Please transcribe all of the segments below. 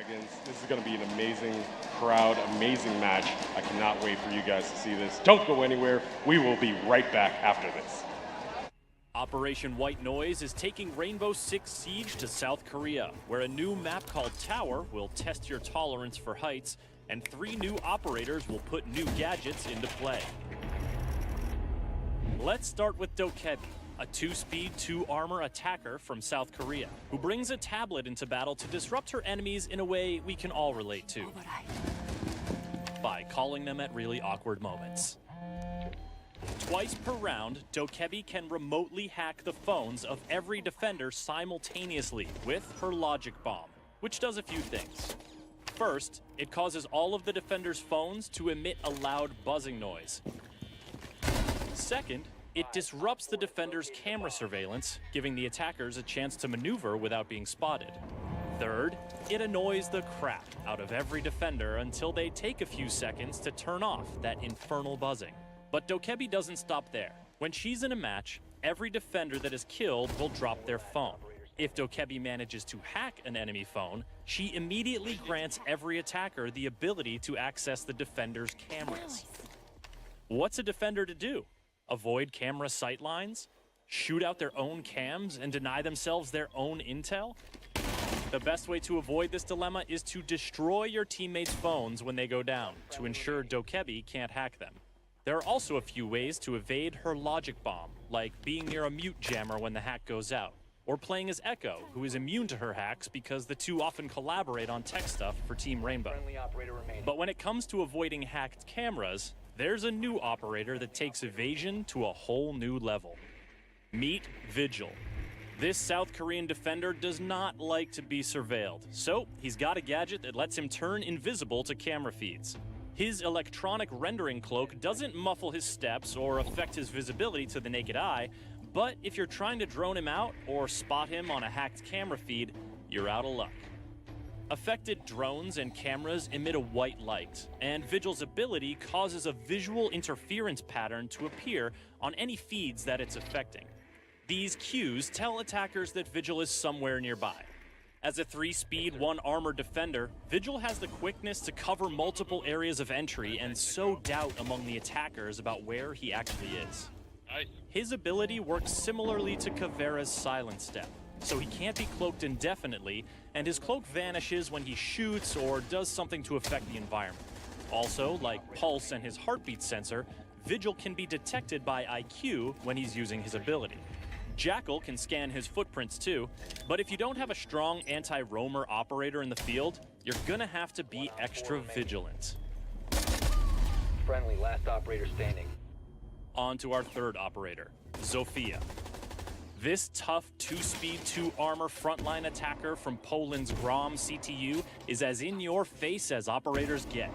Dragons. This is going to be an amazing crowd, amazing match. I cannot wait for you guys to see this. Don't go anywhere. We will be right back after this. Operation White Noise is taking Rainbow Six Siege to South Korea, where a new map called Tower will test your tolerance for heights, and 3 new operators will put new gadgets into play. Let's start with Dokkaebi, a 2-speed, 2-armor attacker from South Korea, who brings a tablet into battle to disrupt her enemies in a way we can all relate to, by calling them at really awkward moments. Twice per round, Dokkaebi can remotely hack the phones of every defender simultaneously with her logic bomb, which does a few things. First, it causes all of the defenders' phones to emit a loud buzzing noise. Second, it disrupts the defender's camera surveillance, giving the attackers a chance to maneuver without being spotted. Third, it annoys the crap out of every defender until they take a few seconds to turn off that infernal buzzing. But Dokkaebi doesn't stop there. When she's in a match, every defender that is killed will drop their phone. If Dokkaebi manages to hack an enemy phone, she immediately grants every attacker the ability to access the defender's cameras. What's a defender to do? Avoid camera sightlines? Shoot out their own cams and deny themselves their own intel? The best way to avoid this dilemma is to destroy your teammates' phones when they go down, to ensure Dokkaebi can't hack them. There are also a few ways to evade her logic bomb, like being near a mute jammer when the hack goes out, or playing as Echo, who is immune to her hacks because the two often collaborate on tech stuff for Team Rainbow. But when it comes to avoiding hacked cameras, there's a new operator that takes evasion to a whole new level. Meet Vigil. This South Korean defender does not like to be surveilled, so he's got a gadget that lets him turn invisible to camera feeds. His electronic rendering cloak doesn't muffle his steps or affect his visibility to the naked eye, but if you're trying to drone him out or spot him on a hacked camera feed, you're out of luck. Affected drones and cameras emit a white light, and Vigil's ability causes a visual interference pattern to appear on any feeds that it's affecting. These cues tell attackers that Vigil is somewhere nearby. As a 3-speed, 1-armor defender, Vigil has the quickness to cover multiple areas of entry and sow doubt among the attackers about where he actually is. His ability works similarly to Caveira's Silent Step, so he can't be cloaked indefinitely, and his cloak vanishes when he shoots or does something to affect the environment. Also, like Pulse and his heartbeat sensor, Vigil can be detected by IQ when he's using his ability. Jackal can scan his footprints too, but if you don't have a strong anti-roamer operator in the field, you're gonna have to be extra vigilant. Friendly, last operator standing. On to our third operator, Zofia. This tough 2-speed, 2-armor frontline attacker from Poland's Grom CTU is as in-your-face as operators get.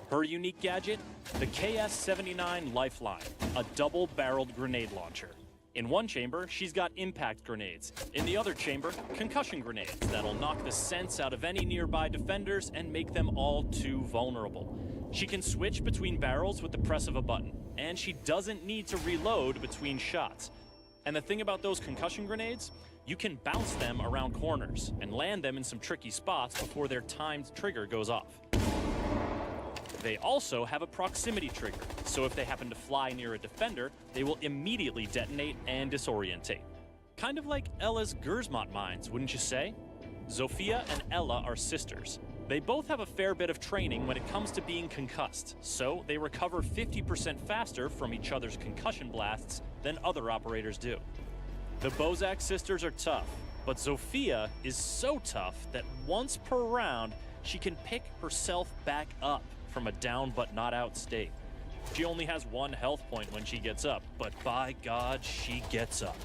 Her unique gadget? The KS-79 Lifeline, a double-barreled grenade launcher. In one chamber, she's got impact grenades. In the other chamber, concussion grenades that'll knock the sense out of any nearby defenders and make them all too vulnerable. She can switch between barrels with the press of a button, and she doesn't need to reload between shots. And the thing about those concussion grenades? You can bounce them around corners and land them in some tricky spots before their timed trigger goes off. They also have a proximity trigger, so if they happen to fly near a defender, they will immediately detonate and disorientate. Kind of like Ella's Gersmont mines, wouldn't you say? Zofia and Ella are sisters. They both have a fair bit of training when it comes to being concussed, so they recover 50% faster from each other's concussion blasts than other operators do. The Bozak sisters are tough, but Zofia is so tough that once per round, she can pick herself back up from a down but not out state. She only has 1 health point when she gets up, but by God, she gets up.